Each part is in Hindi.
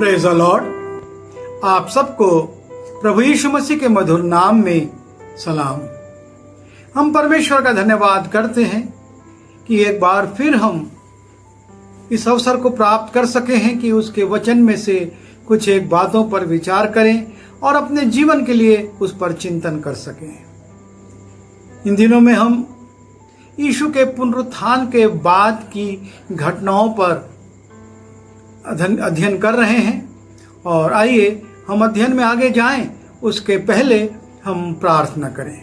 Praise the Lord. आप सबको प्रभु यीशु मसीह के मधुर नाम में सलाम। हम परमेश्वर का धन्यवाद करते हैं कि एक बार फिर हम इस अवसर को प्राप्त कर सके हैं कि उसके वचन में से कुछ एक बातों पर विचार करें और अपने जीवन के लिए उस पर चिंतन कर सकें। इन दिनों में हम यीशु के पुनरुत्थान के बाद की घटनाओं पर अध्ययन कर रहे हैं और आइए हम अध्ययन में आगे जाएं। उसके पहले हम प्रार्थना करें।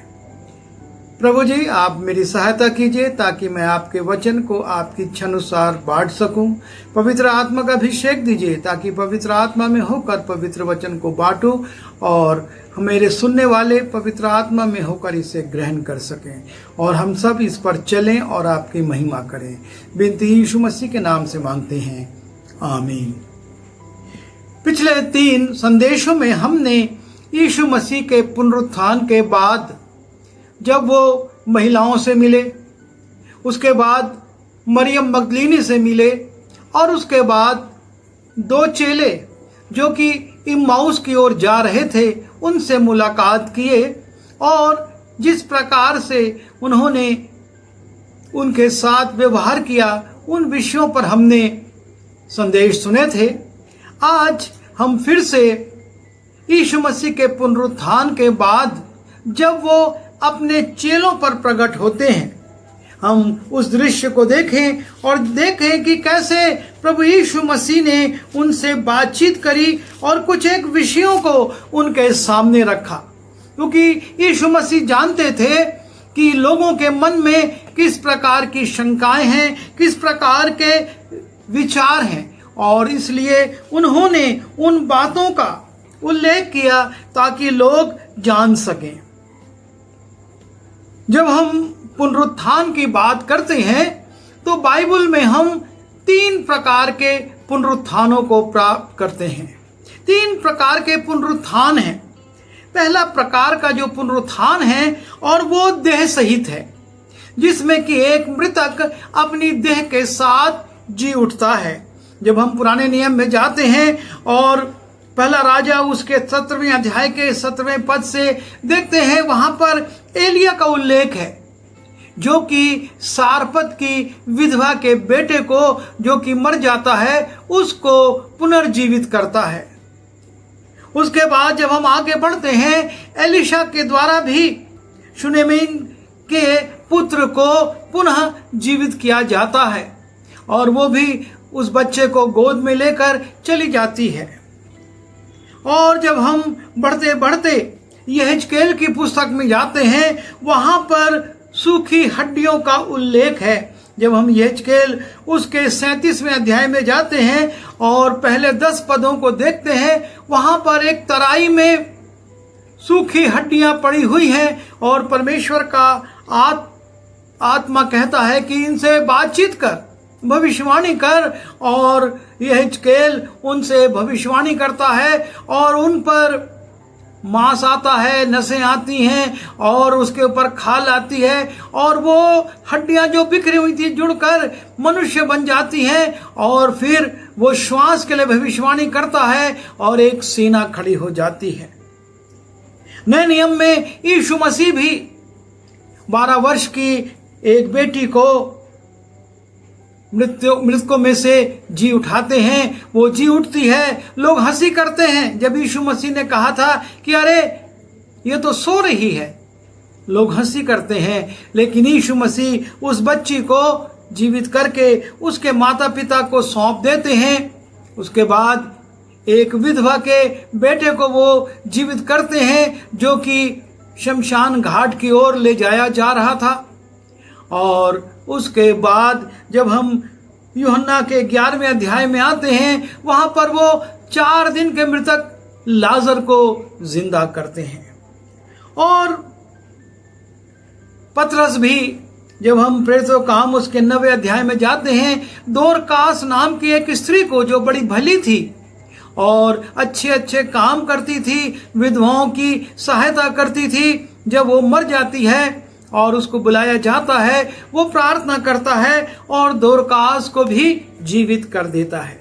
प्रभु जी, आप मेरी सहायता कीजिए ताकि मैं आपके वचन को आपकी इच्छा अनुसार बांट सकूं। पवित्र आत्मा का अभिषेक दीजिए ताकि पवित्र आत्मा में होकर पवित्र वचन को बांटूं और मेरे सुनने वाले पवित्र आत्मा में होकर इसे ग्रहण कर सकें और हम सब इस पर चलें और आपकी महिमा करें। विनती यीशु मसीह के नाम से मांगते हैं, आमीन। पिछले 3 संदेशों में हमने यीशु मसीह के पुनरुत्थान के बाद जब वो महिलाओं से मिले, उसके बाद मरियम मगदलीनी से मिले और उसके बाद 2 चेले जो कि इम्माउस की ओर जा रहे थे उनसे मुलाकात किए और जिस प्रकार से उन्होंने उनके साथ व्यवहार किया उन विषयों पर हमने संदेश सुने थे। आज हम फिर से यीशु मसीह के पुनरुत्थान के बाद जब वो अपने चेलों पर प्रकट होते हैं, हम उस दृश्य को देखें और देखें कि कैसे प्रभु यीशु मसीह ने उनसे बातचीत करी और कुछ एक विषयों को उनके सामने रखा, क्योंकि यीशु मसीह जानते थे कि लोगों के मन में किस प्रकार की शंकाएं हैं, किस प्रकार के विचार हैं और इसलिए उन्होंने उन बातों का उल्लेख किया ताकि लोग जान सकें। जब हम पुनरुत्थान की बात करते हैं तो बाइबल में हम 3 प्रकार के पुनरुत्थानों को प्राप्त करते हैं। 3 प्रकार के पुनरुत्थान हैं। पहला प्रकार का जो पुनरुत्थान है और वो देह सहित है, जिसमें कि एक मृतक अपनी देह के साथ जी उठता है। जब हम पुराने नियम में जाते हैं और पहला राजा उसके 17वें अध्याय के 17वें पद से देखते हैं, वहां पर एलिया का उल्लेख है जो कि सारपत की विधवा के बेटे को जो कि मर जाता है उसको पुनर्जीवित करता है। उसके बाद जब हम आगे बढ़ते हैं, एलिशा के द्वारा भी शुनेमिन के पुत्र को पुनः जीवित किया जाता है और वो भी उस बच्चे को गोद में लेकर चली जाती है। और जब हम बढ़ते बढ़ते यहेजकेल की पुस्तक में जाते हैं, वहां पर सूखी हड्डियों का उल्लेख है। जब हम यहेजकेल उसके 37वें अध्याय में जाते हैं और पहले 10 पदों को देखते हैं, वहां पर एक तराई में सूखी हड्डियां पड़ी हुई हैं और परमेश्वर का आत्मा कहता है कि इनसे बातचीत कर, भविष्यवाणी कर, और यहेजकेल उनसे भविष्यवाणी करता है और उन पर मांस आता है, नसें आती हैं और उसके ऊपर खाल आती है और वो हड्डियां जो बिखरी हुई थी जुड़कर मनुष्य बन जाती हैं और फिर वो श्वास के लिए भविष्यवाणी करता है और एक सेना खड़ी हो जाती है। नए नियम में यीशु मसीह भी 12 वर्ष की एक बेटी को मृतकों में से जी उठाते हैं। वो जी उठती है, लोग हंसी करते हैं। जब यीशु मसीह ने कहा था कि अरे ये तो सो रही है, लोग हंसी करते हैं, लेकिन यीशु मसीह उस बच्ची को जीवित करके उसके माता पिता को सौंप देते हैं। उसके बाद एक विधवा के बेटे को वो जीवित करते हैं जो कि शमशान घाट की ओर ले जाया जा रहा था। और उसके बाद जब हम यूहन्ना के 11वें अध्याय में आते हैं, वहां पर वो 4 दिन के मृतक लाजर को जिंदा करते हैं। और पतरस भी जब हम प्रेरितों का काम उसके 9वें अध्याय में जाते हैं, दोरकास नाम की एक स्त्री को जो बड़ी भली थी और अच्छे अच्छे काम करती थी, विधवाओं की सहायता करती थी, जब वो मर जाती है और उसको बुलाया जाता है, वो प्रार्थना करता है और दोरकास को भी जीवित कर देता है।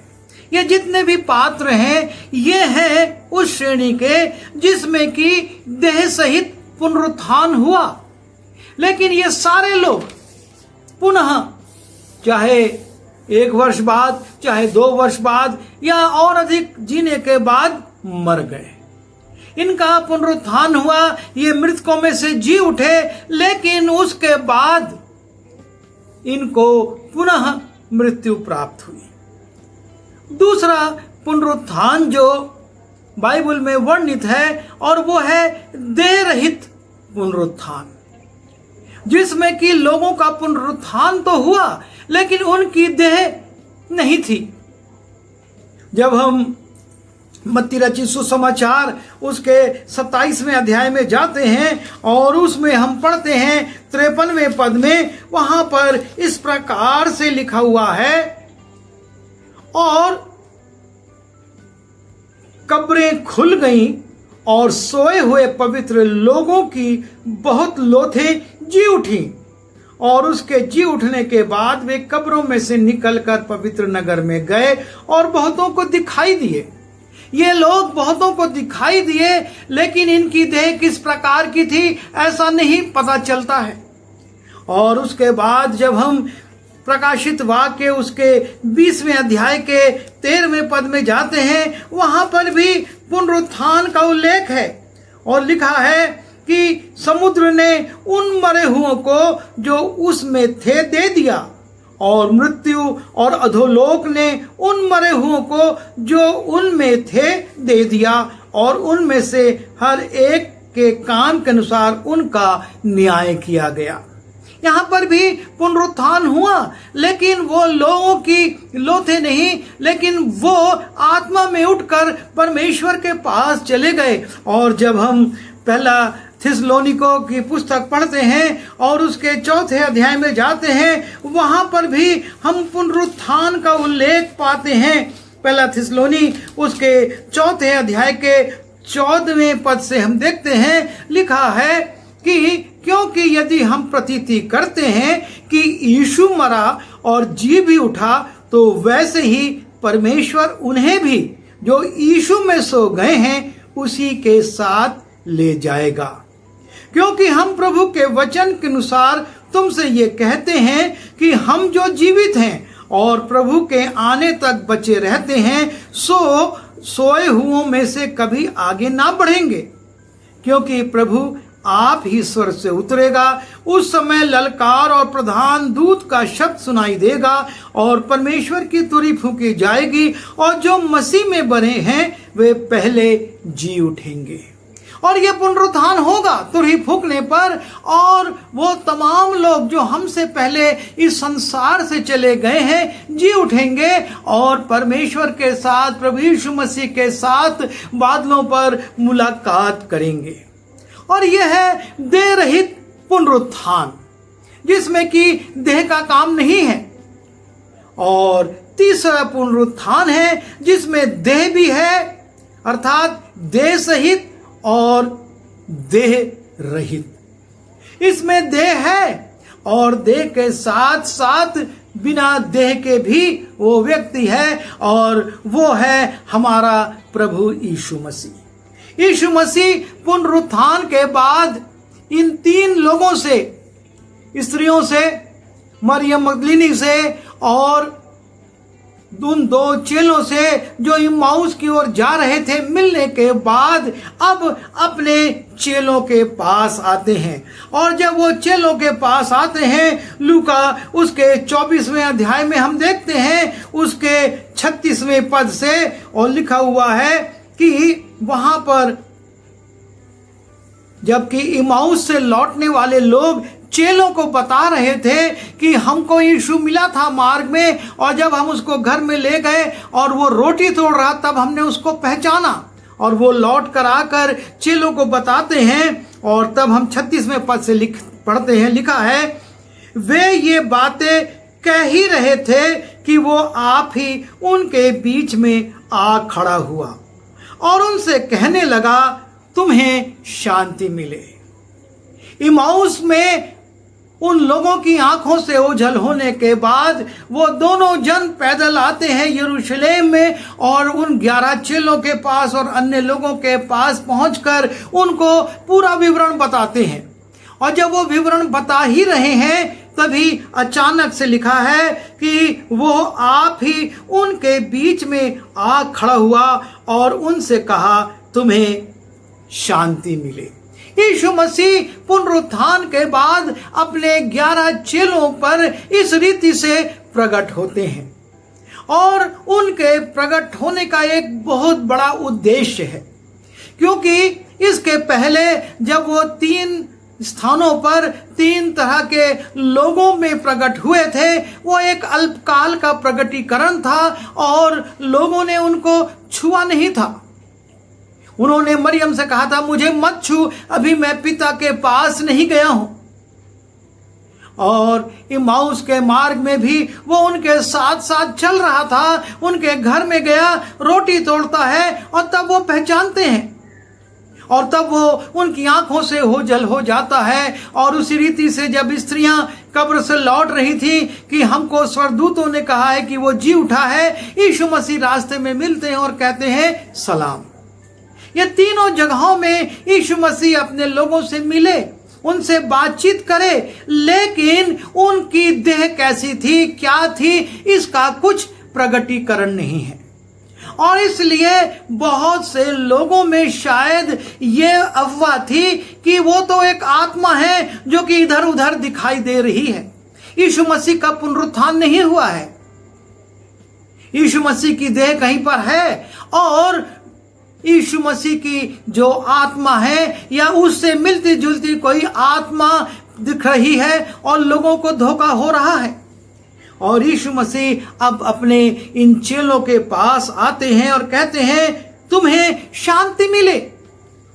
ये जितने भी पात्र हैं ये हैं उस श्रेणी के जिसमें कि देह सहित पुनरुत्थान हुआ। लेकिन ये सारे लोग पुनः चाहे 1 वर्ष बाद, चाहे 2 वर्ष बाद या और अधिक जीने के बाद मर गए। इनका पुनरुत्थान हुआ, ये मृतकों में से जी उठे, लेकिन उसके बाद इनको पुनः मृत्यु प्राप्त हुई। दूसरा पुनरुत्थान जो बाइबल में वर्णित है और वो है देह रहित पुनरुत्थान, जिसमें कि लोगों का पुनरुत्थान तो हुआ लेकिन उनकी देह नहीं थी। जब हम मत्ती रचित सुसमाचार उसके 27वें अध्याय में जाते हैं और उसमें हम पढ़ते हैं 53वें पद में, वहां पर इस प्रकार से लिखा हुआ है, और कब्रें खुल गईं और सोए हुए पवित्र लोगों की बहुत लोथें जी उठी, और उसके जी उठने के बाद वे कब्रों में से निकलकर पवित्र नगर में गए और बहुतों को दिखाई दिए। ये लोग बहुतों को दिखाई दिए, लेकिन इनकी देह किस प्रकार की थी ऐसा नहीं पता चलता है। और उसके बाद जब हम प्रकाशित वाक्य उसके 20वें अध्याय के 13वें पद में जाते हैं, वहां पर भी पुनरुत्थान का उल्लेख है और लिखा है कि समुद्र ने उन मरे हुओं को जो उसमें थे दे दिया, और मृत्यु और अधोलोक ने उन मरे हुओं को जो उनमें थे दे दिया, और उनमें से हर एक के काम के अनुसार उनका न्याय किया गया। यहाँ पर भी पुनरुत्थान हुआ, लेकिन वो लोगों की लोथे नहीं, लेकिन वो आत्मा में उठकर परमेश्वर के पास चले गए। और जब हम पहला थिस्सलुनीकियों की पुस्तक पढ़ते हैं और उसके 4थे अध्याय में जाते हैं, वहां पर भी हम पुनरुत्थान का उल्लेख पाते हैं। पहला थिस्सलुनी उसके 4थे अध्याय के 14वें पद से हम देखते हैं, लिखा है कि क्योंकि यदि हम प्रतीति करते हैं कि यीशु मरा और जी भी उठा, तो वैसे ही परमेश्वर उन्हें भी जो यीशु में सो गए हैं उसी के साथ ले जाएगा। क्योंकि हम प्रभु के वचन के अनुसार तुमसे ये कहते हैं कि हम जो जीवित हैं और प्रभु के आने तक बचे रहते हैं, सोए हुओं में से कभी आगे ना बढ़ेंगे। क्योंकि प्रभु आप ही स्वर्ग से उतरेगा, उस समय ललकार और प्रधान दूत का शब्द सुनाई देगा और परमेश्वर की तुरही फूंकी जाएगी, और जो मसीह में बने हैं वे पहले जी उठेंगे। और ये पुनरुत्थान होगा तुरही फूंकने पर, और वो तमाम लोग जो हमसे पहले इस संसार से चले गए हैं जी उठेंगे और परमेश्वर के साथ, प्रभु यीशु मसीह के साथ बादलों पर मुलाकात करेंगे। और यह है देह रहित पुनरुत्थान, जिसमें कि देह का काम नहीं है। और तीसरा पुनरुत्थान है जिसमें देह भी है, अर्थात देह सहित और देह रहित। इसमें देह है और देह के साथ साथ बिना देह के भी वो व्यक्ति है, और वो है हमारा प्रभु यीशु मसीह। यीशु मसीह पुनरुत्थान के बाद इन 3 लोगों से, स्त्रियों से, मरियम मगदलीनी से और उन 2 चेलों से जो इम्माउस की ओर जा रहे थे, मिलने के बाद अब अपने चेलों के पास आते हैं। और जब वो चेलों के पास आते हैं, लूका उसके 24वें अध्याय में हम देखते हैं उसके 36वें पद से, और लिखा हुआ है कि वहां पर जबकि इम्माउस से लौटने वाले लोग चेलों को बता रहे थे कि हमको यीशु मिला था मार्ग में, और जब हम उसको घर में ले गए और वो रोटी तोड़ रहा तब हमने उसको पहचाना। और वो लौट कर आकर चेलों को बताते हैं, और तब हम 36वें पद से पढ़ते हैं, लिखा है, वे ये बातें कह ही रहे थे कि वो आप ही उनके बीच में आ खड़ा हुआ और उनसे कहने लगा, तुम्हें शांति मिले। इम्माउस में उन लोगों की आंखों से ओझल होने के बाद वो दोनों जन पैदल आते हैं यरूशलेम में और उन 11 चेलों के पास और अन्य लोगों के पास पहुंचकर उनको पूरा विवरण बताते हैं। और जब वो विवरण बता ही रहे हैं तभी अचानक से लिखा है कि वो आप ही उनके बीच में आ खड़ा हुआ और उनसे कहा, तुम्हें शांति मिले। यीशु मसीह पुनरुत्थान के बाद अपने 11 चेलों पर इस रीति से प्रकट होते हैं और उनके प्रकट होने का एक बहुत बड़ा उद्देश्य है, क्योंकि इसके पहले जब वो 3 स्थानों पर 3 तरह के लोगों में प्रकट हुए थे, वो एक अल्पकाल का प्रकटीकरण था और लोगों ने उनको छुआ नहीं था। उन्होंने मरियम से कहा था, मुझे मत छू, अभी मैं पिता के पास नहीं गया हूं। और इमाउस के मार्ग में भी वो उनके साथ साथ चल रहा था, उनके घर में गया, रोटी तोड़ता है और तब वो पहचानते हैं और तब वो उनकी आंखों से ओझल हो जाता है। और उसी रीति से जब स्त्रियां कब्र से लौट रही थी कि हमको स्वर्गदूतों ने कहा है कि वो जी उठा है, यीशु मसीह रास्ते में मिलते हैं और कहते हैं सलाम। ये तीनों जगहों में यीशु मसीह अपने लोगों से मिले, उनसे बातचीत करे, लेकिन उनकी देह कैसी थी, क्या थी, इसका कुछ प्रकटीकरण नहीं है। और इसलिए बहुत से लोगों में शायद ये अफवाह थी कि वो तो एक आत्मा है जो कि इधर उधर दिखाई दे रही है। यीशु मसीह का पुनरुत्थान नहीं हुआ है, यीशु मसीह की देह कहीं पर है और यीशु मसीह की जो आत्मा है या उससे मिलती जुलती कोई आत्मा दिख रही है और लोगों को धोखा हो रहा है। और यीशु मसीह अब अपने इन चेलों के पास आते हैं और कहते हैं, तुम्हें शांति मिले।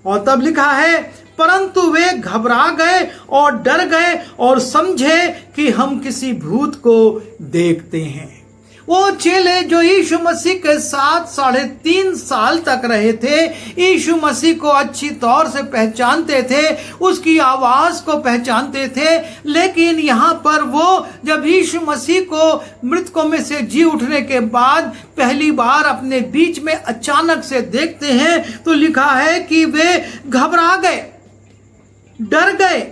और तब लिखा है, परंतु वे घबरा गए और डर गए और समझे कि हम किसी भूत को देखते हैं। वो चेले जो यीशु मसीह के साथ 3.5 साल तक रहे थे, यीशु मसीह को अच्छी तौर से पहचानते थे, उसकी आवाज को पहचानते थे, लेकिन यहाँ पर वो जब यीशु मसीह को मृतकों में से जी उठने के बाद पहली बार अपने बीच में अचानक से देखते हैं तो लिखा है कि वे घबरा गए, डर गए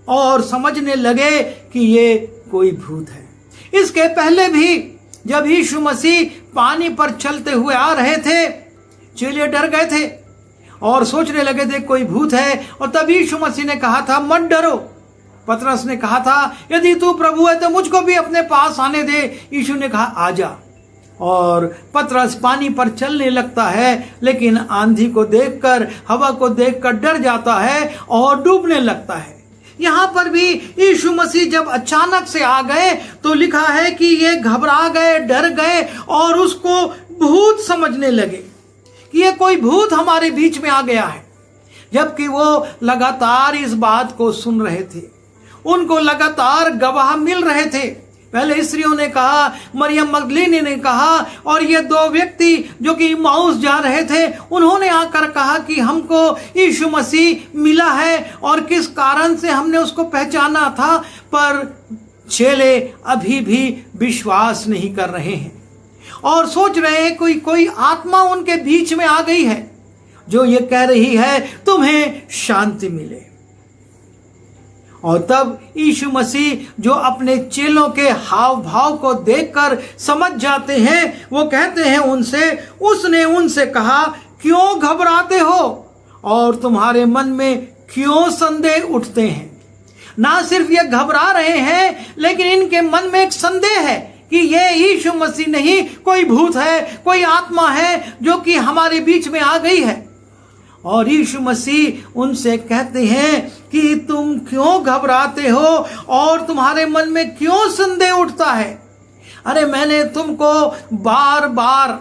और समझने लगे कि ये कोई भूत है। इसके पहले भी जब यीशु मसीह पानी पर चलते हुए आ रहे थे, चेले डर गए थे और सोचने लगे थे कोई भूत है। और तब यीशु मसीह ने कहा था, मत डरो। पतरस ने कहा था, यदि तू प्रभु है तो मुझको भी अपने पास आने दे। यीशु ने कहा, आजा। और पतरस पानी पर चलने लगता है, लेकिन आंधी को देखकर, हवा को देखकर डर जाता है और डूबने लगता है। यहाँ पर भी यीशु मसीह जब अचानक से आ गए तो लिखा है कि ये घबरा गए, डर गए और उसको भूत समझने लगे कि ये कोई भूत हमारे बीच में आ गया है। जबकि वो लगातार इस बात को सुन रहे थे, उनको लगातार गवाह मिल रहे थे। पहले स्त्रियों ने कहा, मरियम मगदलीनी ने कहा और ये 2 व्यक्ति जो कि इम्माउस जा रहे थे, उन्होंने आकर कहा कि हमको यीशु मसीह मिला है और किस कारण से हमने उसको पहचाना था। पर चेले अभी भी विश्वास नहीं कर रहे हैं और सोच रहे हैं कोई आत्मा उनके बीच में आ गई है जो ये कह रही है, तुम्हें शांति मिले। और तब यीशु मसीह जो अपने चेलों के हाव भाव को देखकर समझ जाते हैं, वो कहते हैं उनसे, उसने उनसे कहा, क्यों घबराते हो और तुम्हारे मन में क्यों संदेह उठते हैं। ना सिर्फ ये घबरा रहे हैं, लेकिन इनके मन में एक संदेह है कि ये यीशु मसीह नहीं, कोई भूत है, कोई आत्मा है जो कि हमारे बीच में आ गई है। और यीशु मसीह उनसे कहते हैं कि तुम क्यों घबराते हो और तुम्हारे मन में क्यों संदेह उठता है। अरे मैंने तुमको बार बार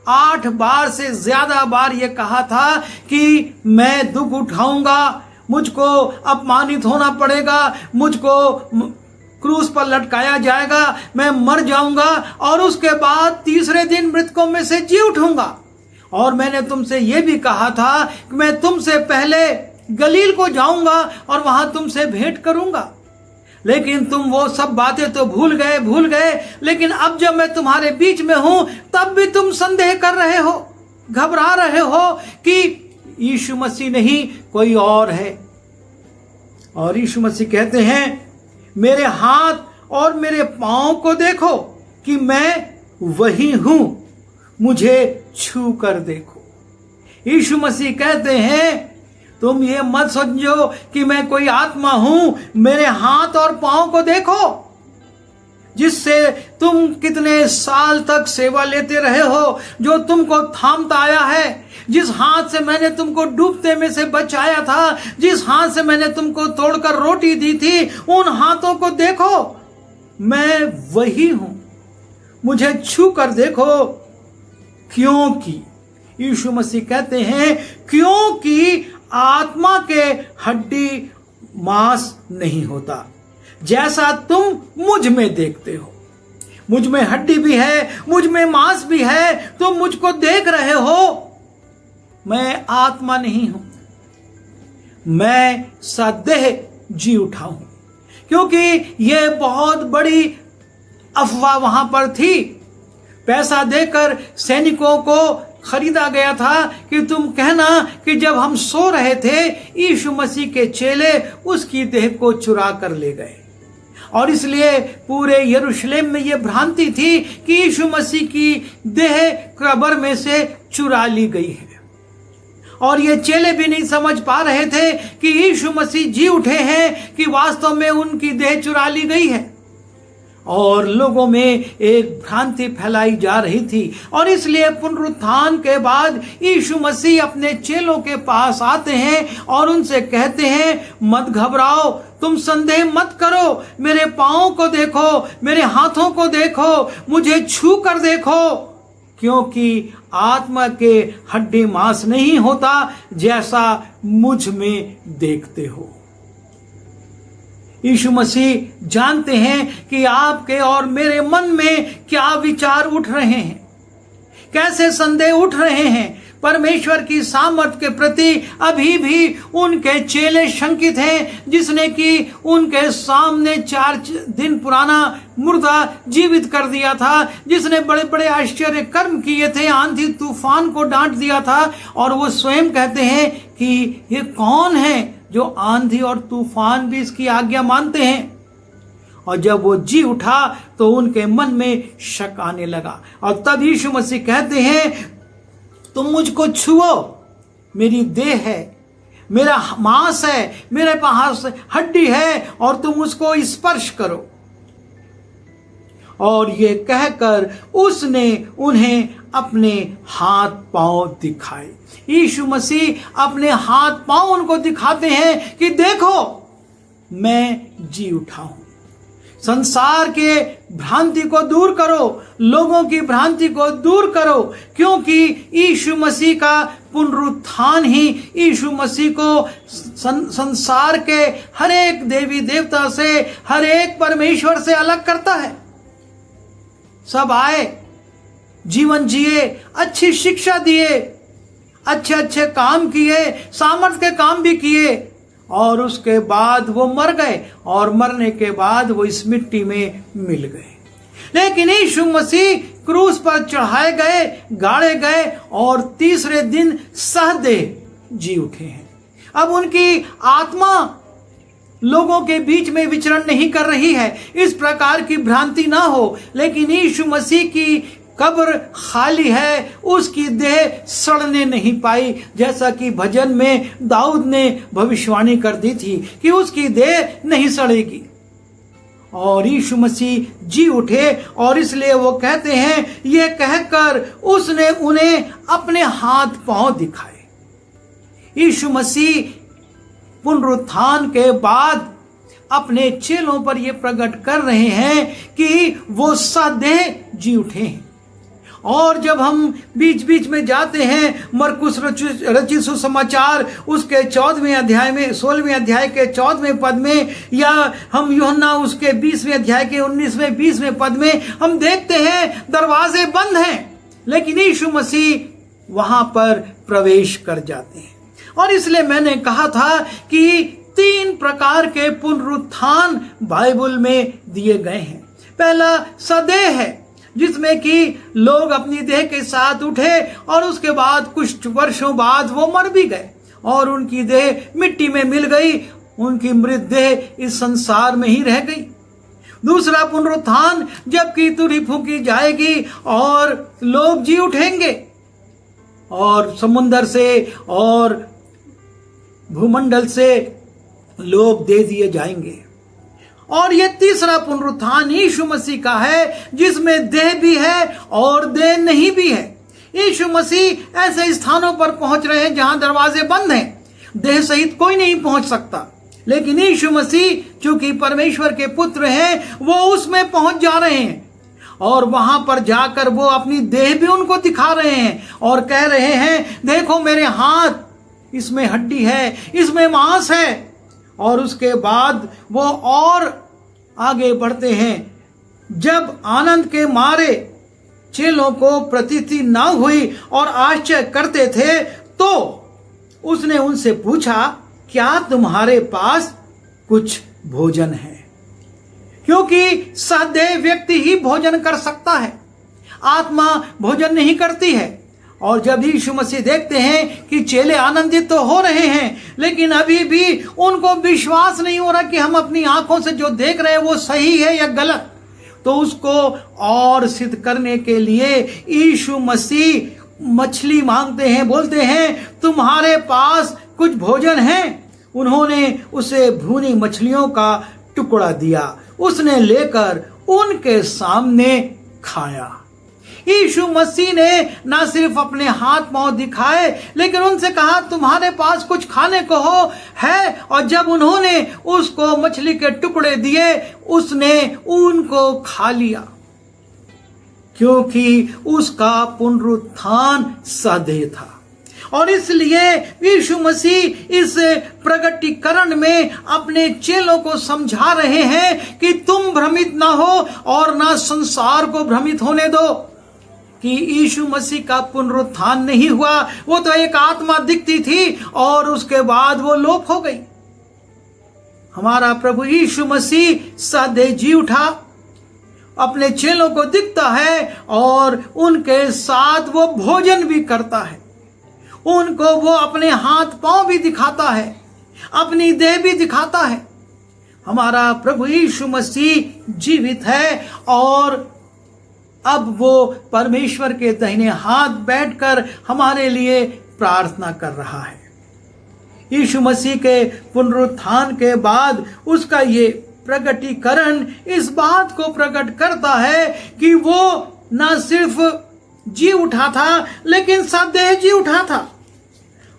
8 बार से ज्यादा बार ये कहा था कि मैं दुख उठाऊंगा, मुझको अपमानित होना पड़ेगा, मुझको क्रूस पर लटकाया जाएगा, मैं मर जाऊंगा और उसके बाद 3रे दिन मृतकों में से जी उठूंगा। और मैंने तुमसे यह भी कहा था कि मैं तुमसे पहले गलील को जाऊंगा और वहां तुमसे भेंट करूंगा। लेकिन तुम वो सब बातें तो भूल गए। लेकिन अब जब मैं तुम्हारे बीच में हूं तब भी तुम संदेह कर रहे हो, घबरा रहे हो कि यीशु मसीह नहीं कोई और है। और यीशु मसीह कहते हैं मेरे हाथ और मेरे पांव को देखो कि मैं वही हूं, मुझे छू कर देखो। यीशु मसीह कहते हैं तुम ये मत समझो कि मैं कोई आत्मा हूं, मेरे हाथ और पांव को देखो, जिससे तुम कितने साल तक सेवा लेते रहे हो, जो तुमको थामता आया है, जिस हाथ से मैंने तुमको डूबते में से बचाया था, जिस हाथ से मैंने तुमको तोड़कर रोटी दी थी, उन हाथों को देखो, मैं वही हूं, मुझे छू कर देखो। क्योंकि यीशु मसीह कहते हैं क्योंकि आत्मा के हड्डी मांस नहीं होता, जैसा तुम मुझ में देखते हो। मुझ में हड्डी भी है, मुझ में मांस भी है, तुम मुझको देख रहे हो। मैं आत्मा नहीं हूं, मैं सदेह जी उठा हूं। क्योंकि यह बहुत बड़ी अफवाह वहां पर थी। पैसा देकर सैनिकों को खरीदा गया था कि तुम कहना कि जब हम सो रहे थे यीशु मसीह के चेले उसकी देह को चुरा कर ले गए। और इसलिए पूरे यरूशलेम में यह भ्रांति थी कि यीशु मसीह की देह कब्र में से चुरा ली गई है। और ये चेले भी नहीं समझ पा रहे थे कि यीशु मसीह जी उठे हैं कि वास्तव में उनकी देह चुरा ली गई है। और लोगों में एक भ्रांति फैलाई जा रही थी। और इसलिए पुनरुत्थान के बाद यीशु मसीह अपने चेलों के पास आते हैं और उनसे कहते हैं मत घबराओ, तुम संदेह मत करो, मेरे पांवों को देखो, मेरे हाथों को देखो, मुझे छू कर देखो। क्योंकि आत्मा के हड्डी मांस नहीं होता जैसा मुझ में देखते हो। यीशु मसीह जानते हैं कि आपके और मेरे मन में क्या विचार उठ रहे हैं, कैसे संदेह उठ रहे हैं। परमेश्वर की सामर्थ के प्रति अभी भी उनके चेले शंकित हैं, जिसने कि उनके सामने 4 दिन पुराना मुर्दा जीवित कर दिया था, जिसने बड़े बड़े आश्चर्य कर्म किए थे, आंधी तूफान को डांट दिया था। और वो स्वयं कहते हैं कि ये कौन है जो आंधी और तूफान भी इसकी आज्ञा मानते हैं। और जब वो जी उठा तो उनके मन में शक आने लगा। और तब यीशु मसीह कहते हैं तुम मुझको छुओ, मेरी देह है, मेरा मांस है, मेरे पास हड्डी है, और तुम उसको स्पर्श करो। और ये कहकर उसने उन्हें अपने हाथ पांव दिखाए। यीशु मसीह अपने हाथ पांव उनको दिखाते हैं कि देखो मैं जी उठा हूं। संसार के भ्रांति को दूर करो, लोगों की भ्रांति को दूर करो, क्योंकि यीशु मसीह का पुनरुत्थान ही यीशु मसीह को संसार के हर एक देवी देवता से, हर एक परमेश्वर से अलग करता है। सब आए, जीवन जिए, अच्छी शिक्षा दिए, अच्छे अच्छे काम किए, सामर्थ के काम भी किए, और उसके बाद वो मर गए, और मरने के बाद वो इस मिट्टी में मिल गए। लेकिन यीशु मसीह क्रूस पर चढ़ाए गए, गाड़े गए, और तीसरे दिन सहदेह जी उठे हैं। अब उनकी आत्मा लोगों के बीच में विचरण नहीं कर रही है, इस प्रकार की भ्रांति ना हो। लेकिन यीशु मसीह की कब्र खाली है, उसकी देह सड़ने नहीं पाई, जैसा कि भजन में दाऊद ने भविष्यवाणी कर दी थी कि उसकी देह नहीं सड़ेगी। और यीशु मसीह जी उठे, और इसलिए वो कहते हैं, ये कहकर उसने उन्हें अपने हाथ पांव दिखाए। यीशु मसीह पुनरुत्थान के बाद अपने चेलों पर यह प्रकट कर रहे हैं कि वो सदेह जी उठे हैं। और जब हम बीच बीच में जाते हैं मरकुस रचित सुसमाचार उसके 14वें अध्याय में, 16वें अध्याय के 14वें पद में, या हम यूहन्ना उसके 20वें अध्याय के 19वें 20वें पद में हम देखते हैं दरवाजे बंद हैं, लेकिन यीशु मसीह वहां पर प्रवेश कर जाते हैं। और इसलिए मैंने कहा था कि तीन प्रकार के पुनरुत्थान बाइबल में दिए गए हैं। पहला सदेह है, जिसमें कि लोग अपनी देह के साथ उठे और उसके बाद कुछ वर्षों बाद वो मर भी गए और उनकी देह मिट्टी में मिल गई, उनकी मृत देह इस संसार में ही रह गई। दूसरा पुनरुत्थान, जबकि तुरही फूंकी जाएगी और लोग जी उठेंगे और समुंदर से और भूमंडल से लोग दे दिए जाएंगे। और ये तीसरा पुनरुत्थान यीशु मसीह का है, जिसमें देह भी है और देह नहीं भी है। यीशु मसीह ऐसे स्थानों पर पहुंच रहे हैं जहां दरवाजे बंद हैं, देह सहित कोई नहीं पहुंच सकता, लेकिन यीशु मसीह चूंकि परमेश्वर के पुत्र हैं, वो उसमें पहुंच जा रहे हैं और वहां पर जाकर वो अपनी देह भी उनको दिखा रहे हैं और कह रहे हैं, देखो मेरे हाथ, इसमें हड्डी है, इसमें मांस है। और उसके बाद वो और आगे बढ़ते हैं। जब आनंद के मारे चेलों को प्रतीति न हुई और आश्चर्य करते थे, तो उसने उनसे पूछा, क्या तुम्हारे पास कुछ भोजन है? क्योंकि सदेह व्यक्ति ही भोजन कर सकता है, आत्मा भोजन नहीं करती है। और जब यीशु मसीह देखते हैं कि चेले आनंदित तो हो रहे हैं, लेकिन अभी भी उनको विश्वास नहीं हो रहा कि हम अपनी आंखों से जो देख रहे हैं वो सही है या गलत, तो उसको और सिद्ध करने के लिए यीशु मसीह मछली मांगते हैं, बोलते हैं, तुम्हारे पास कुछ भोजन है? उन्होंने उसे भुनी मछलियों का टुकड़ा दिया, उसने लेकर उनके सामने खाया। यीशु मसीह ने न सिर्फ अपने हाथ पांव दिखाए, लेकिन उनसे कहा, तुम्हारे पास कुछ खाने को हो है? और जब उन्होंने उसको मछली के टुकड़े दिए, उसने उनको खा लिया, क्योंकि उसका पुनरुत्थान सदेह था। और इसलिए यीशु मसीह इस प्रगटीकरण में अपने चेलों को समझा रहे हैं कि तुम भ्रमित ना हो और ना संसार को भ्रमित होने दो कि यीशु मसीह का पुनरुत्थान नहीं हुआ। वो तो एक आत्मा दिखती थी और उसके बाद वो लोप हो गई। हमारा प्रभु यीशु मसीह सदेह जी उठा, अपने चेलों को दिखता है और उनके साथ वो भोजन भी करता है, उनको वो अपने हाथ पांव भी दिखाता है, अपनी देह भी दिखाता है। हमारा प्रभु यीशु मसीह जीवित है और अब वो परमेश्वर के दाहिने हाथ बैठकर हमारे लिए प्रार्थना कर रहा है। यीशु मसीह के पुनरुत्थान के बाद उसका ये प्रगटीकरण इस बात को प्रकट करता है कि वो न सिर्फ जी उठा था, लेकिन सदेह जी उठा था।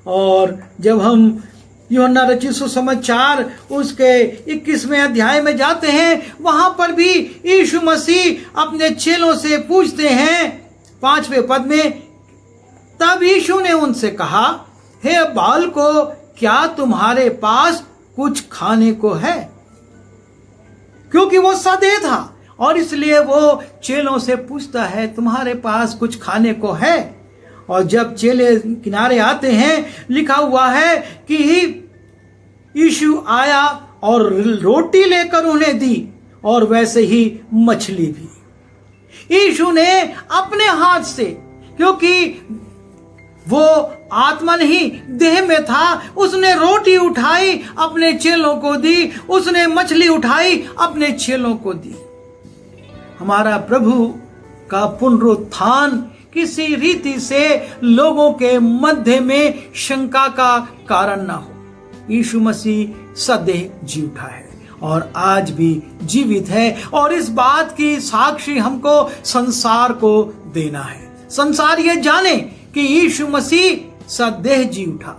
और जब हम यूहन्ना रचित सुसमाचार उसके 21वें अध्याय में जाते हैं, वहां पर भी यीशु मसीह अपने चेलों से पूछते हैं 5वें पद में, तब यीशु ने उनसे कहा, हे बालकों, क्या तुम्हारे पास कुछ खाने को है? क्योंकि वो सदेह था और इसलिए वो चेलों से पूछता है, तुम्हारे पास कुछ खाने को है? और जब चेले किनारे आते हैं, लिखा हुआ है कि यीशु आया और रोटी लेकर उन्हें दी और वैसे ही मछली भी। यीशु ने अपने हाथ से, क्योंकि वो आत्मा नहीं देह में था, उसने रोटी उठाई अपने चेलों को दी, उसने मछली उठाई अपने चेलों को दी। हमारा प्रभु का पुनरुत्थान किसी रीति से लोगों के मध्य में शंका का कारण ना हो। यीशु मसीह सदेह जी उठा है और आज भी जीवित है और इस बात की साक्षी हमको संसार को देना है। संसार ये जाने कि यीशु मसीह सदेह जी उठा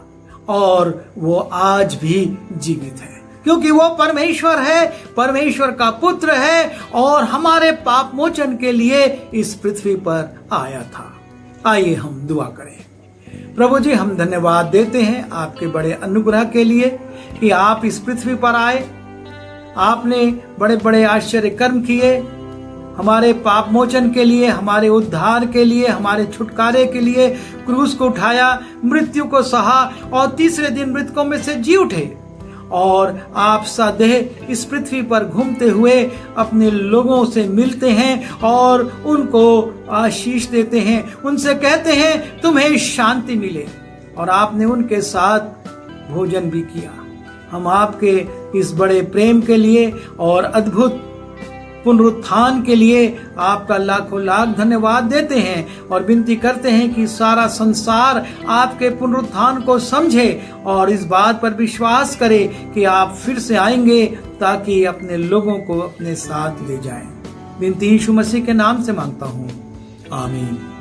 और वो आज भी जीवित है, क्योंकि वो परमेश्वर है, परमेश्वर का पुत्र है और हमारे पाप मोचन के लिए इस पृथ्वी पर आया था। आइए हम दुआ करें। प्रभु जी, हम धन्यवाद देते हैं आपके बड़े अनुग्रह के लिए कि आप इस पृथ्वी पर आए, आपने बड़े बड़े आश्चर्य कर्म किए, हमारे पाप मोचन के लिए, हमारे उद्धार के लिए, हमारे छुटकारे के लिए क्रूस को उठाया, मृत्यु को सहा और तीसरे दिन मृतकों में से जी उठे और आप सदैव इस पृथ्वी पर घूमते हुए अपने लोगों से मिलते हैं और उनको आशीष देते हैं, उनसे कहते हैं तुम्हें शांति मिले, और आपने उनके साथ भोजन भी किया। हम आपके इस बड़े प्रेम के लिए और अद्भुत पुनरुत्थान के लिए आपका लाखों लाख धन्यवाद देते हैं और विनती करते हैं कि सारा संसार आपके पुनरुत्थान को समझे और इस बात पर विश्वास करे कि आप फिर से आएंगे ताकि अपने लोगों को अपने साथ ले जाएं। विनती यीशु मसीह के नाम से मांगता हूँ, आमीन।